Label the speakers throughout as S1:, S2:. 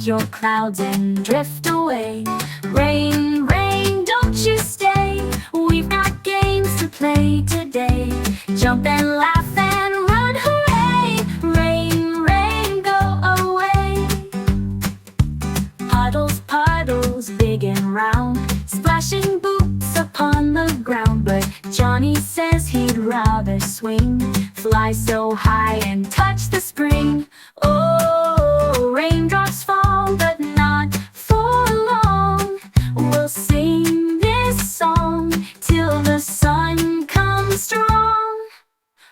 S1: your clouds and drift away. Rain, rain, don't you stay. We've got games to play today. Jump and laugh and run, hooray! Rain, rain, go away. Puddles, puddles, big and round, splashing boots upon the ground. But Johnny says he'd rather swing, fly so high and touch the spring. Oh, raindrops fall, but not for long. We'll sing this song till the sun comes strong.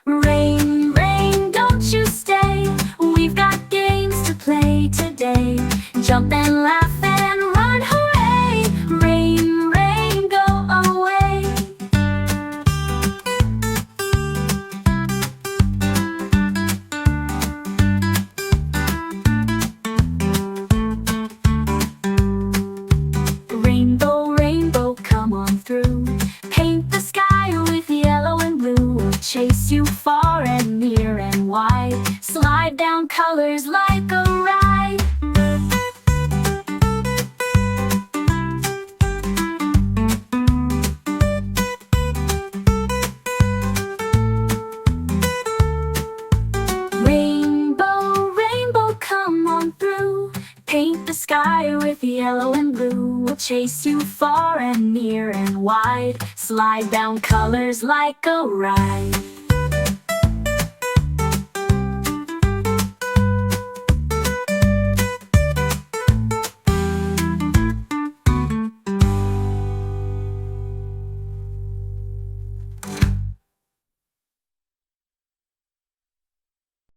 S1: Rain, rain, don't you stay. We've got games to play today. Jump and laugh and run, hooray! Rain, rain, go away. Rainbow, rainbow, come on through. Paint the sky with yellow and blue. We'll chase you far and near and wide. Slide down colors like a ride. Rainbow, rainbow, come on through. Paint the sky with yellow and blue. We'll chase you far and near and wide. Slide down colors like a ride.